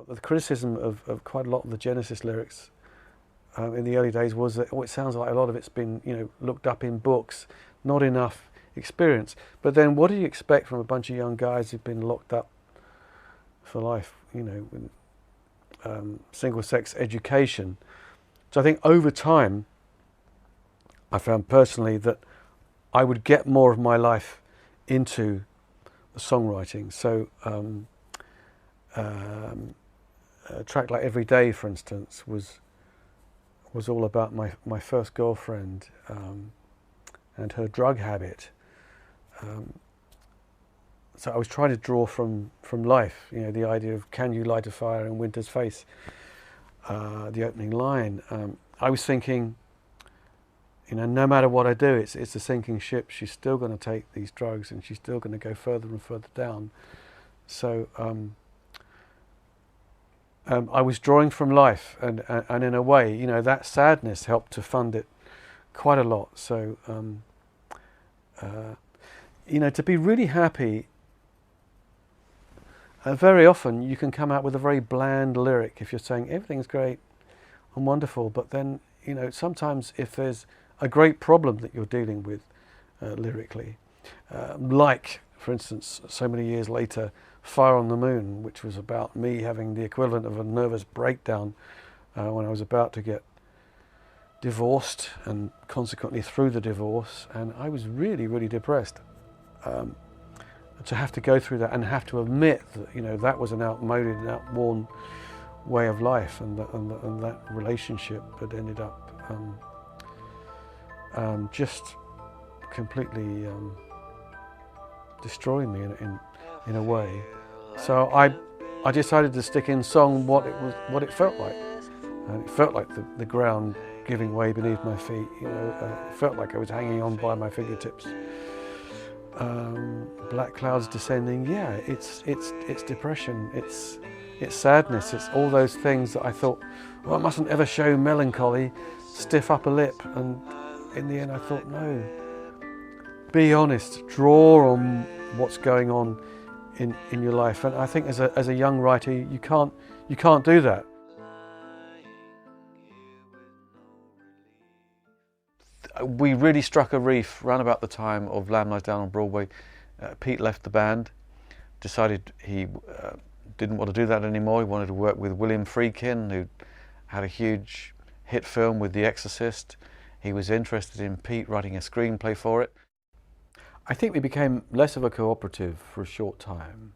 The criticism of quite a lot of the Genesis lyrics in the early days was that it sounds like a lot of it's been looked up in books, not enough experience. But then what do you expect from a bunch of young guys who've been locked up for life, with single-sex education? So I think over time, I found personally that I would get more of my life into the songwriting. So a track like Every Day, for instance, was all about my first girlfriend and her drug habit. So I was trying to draw from life, the idea of can you light a fire in winter's face, the opening line. I was thinking, no matter what I do, it's a sinking ship. She's still going to take these drugs and she's still going to go further and further down. So I was drawing from life, and in a way, that sadness helped to fund it quite a lot. So, to be really happy, very often you can come out with a very bland lyric if you're saying everything's great and wonderful, but then, sometimes if there's a great problem that you're dealing with lyrically, like, for instance, so many years later, Fire on the Moon, which was about me having the equivalent of a nervous breakdown when I was about to get divorced and consequently through the divorce, and I was really, really depressed. To have to go through that and have to admit that that was an outmoded and outworn way of life, and that relationship had ended up just completely destroying me in a way. So I decided to stick in song what it felt like, and it felt like the ground giving way beneath my feet. It felt like I was hanging on by my fingertips. Black clouds descending. Yeah, it's depression. It's sadness. It's all those things that I thought, I mustn't ever show melancholy, stiff upper lip. And in the end, I thought, no. Be honest. Draw on what's going on in your life. And I think as a young writer, you can't do that. We really struck a reef round about the time of Lamb Lies Down on Broadway. Pete left the band, decided he didn't want to do that anymore. He wanted to work with William Friedkin, who had a huge hit film with The Exorcist. He was interested in Pete writing a screenplay for it. I think we became less of a cooperative for a short time.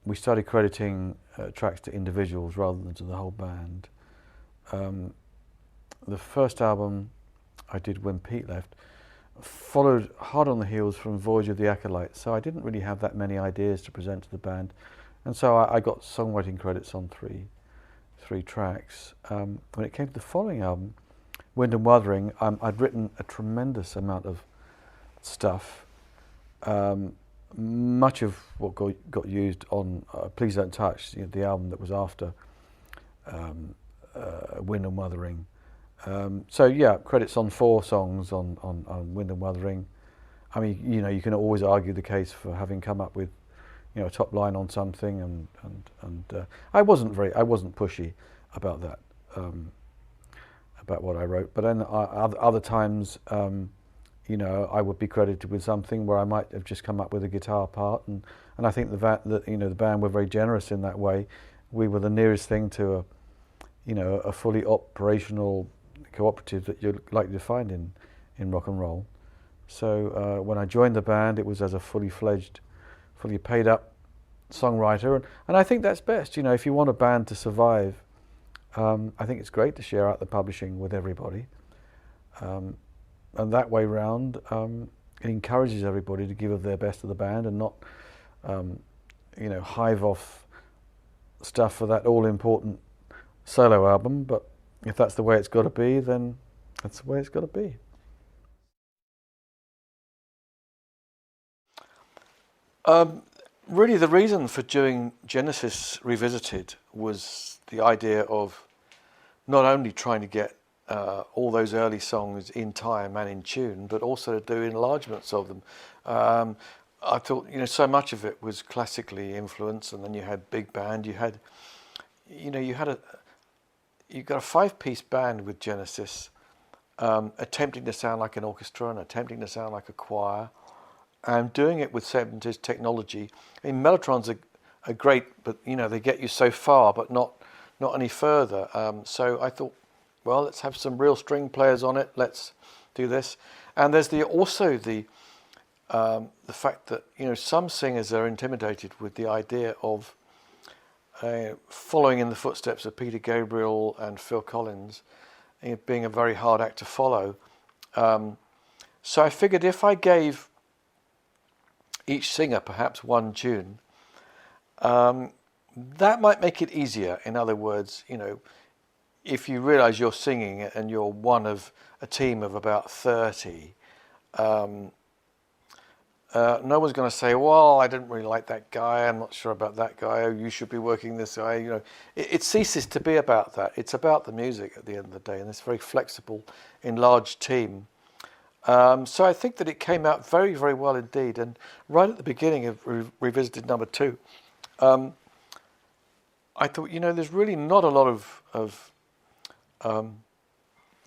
We started crediting tracks to individuals rather than to the whole band. The first album I did when Pete left followed hard on the heels from Voyage of the Acolyte, so I didn't really have that many ideas to present to the band, and so I got songwriting credits on three tracks. When it came to the following album, Wind and Wuthering, I'd written a tremendous amount of stuff. Much of what got used on Please Don't Touch, the album that was after Wind and Wuthering. So yeah, credits on 4 songs on Wind and Wuthering. I mean, you can always argue the case for having come up with, a top line on something, and I wasn't pushy about that, about what I wrote. But then other times, I would be credited with something where I might have just come up with a guitar part, and I think the band were very generous in that way. We were the nearest thing to a fully operational cooperative that you're likely to find in rock and roll. So when I joined the band, it was as a fully fledged, fully paid up songwriter, and I think that's best. If you want a band to survive, I think it's great to share out the publishing with everybody, and that way round, it encourages everybody to give of their best to the band and not, hive off stuff for that all important solo album. But if that's the way it's got to be, then that's the way it's got to be. Really, the reason for doing Genesis Revisited was the idea of not only trying to get all those early songs in time and in tune, but also to do enlargements of them. I thought, so much of it was classically influenced, and then you had big band. You had, you got a 5-piece band with Genesis, attempting to sound like an orchestra and attempting to sound like a choir, and doing it with 70s technology. I mean, mellotrons are great, but they get you so far, but not any further. So I thought, well, let's have some real string players on it. Let's do this. And there's also the fact that some singers are intimidated with the idea of following in the footsteps of Peter Gabriel and Phil Collins, being a very hard act to follow. So I figured if I gave each singer perhaps one tune, that might make it easier. In other words, if you realise you're singing and you're one of a team of about 30, no one's going to say, well, I didn't really like that guy, I'm not sure about that guy, oh, you should be working this guy. It ceases to be about that. It's about the music at the end of the day, and it's very flexible, enlarged team. So I think that it came out very, very well indeed. And right at the beginning of Revisited number 2, I thought, there's really not a lot of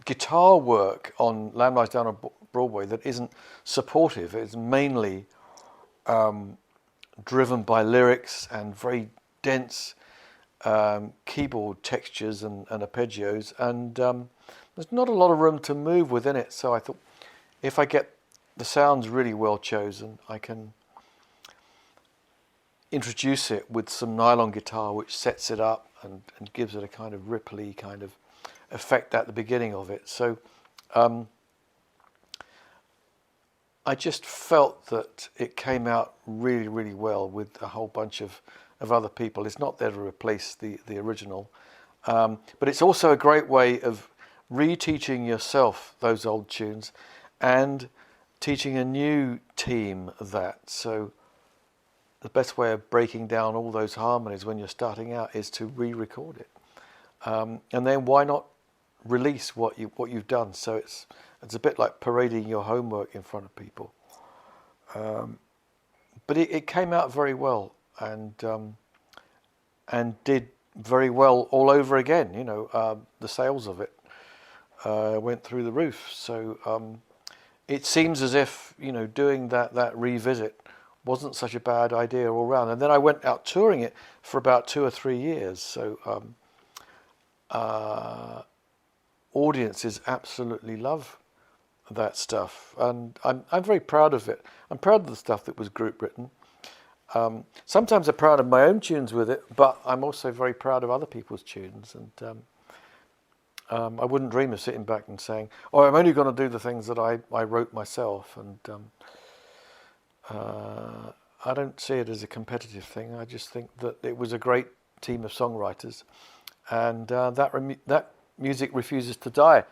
guitar work on Lamb Lies Down on Broadway that isn't supportive. It's mainly driven by lyrics and very dense keyboard textures and arpeggios, and there's not a lot of room to move within it. So I thought, if I get the sounds really well chosen, I can introduce it with some nylon guitar, which sets it up and gives it a kind of ripply kind of effect at the beginning of it. So I just felt that it came out really, really well with a whole bunch of other people. It's not there to replace the original, but it's also a great way of reteaching yourself those old tunes and teaching a new team that. So the best way of breaking down all those harmonies when you're starting out is to re-record it, and then why not release what you've done? So it's a bit like parading your homework in front of people, but it came out very well and did very well all over again. The sales of it went through the roof. So it seems as if doing that revisit wasn't such a bad idea all round. And then I went out touring it for about 2 or 3 years. So audiences absolutely love that stuff, and I'm very proud of it. I'm proud of the stuff that was group written. Sometimes I'm proud of my own tunes with it, but I'm also very proud of other people's tunes. And I wouldn't dream of sitting back and saying, "Oh, I'm only going to do the things that I wrote myself." And I don't see it as a competitive thing. I just think that it was a great team of songwriters, and that music refuses to die.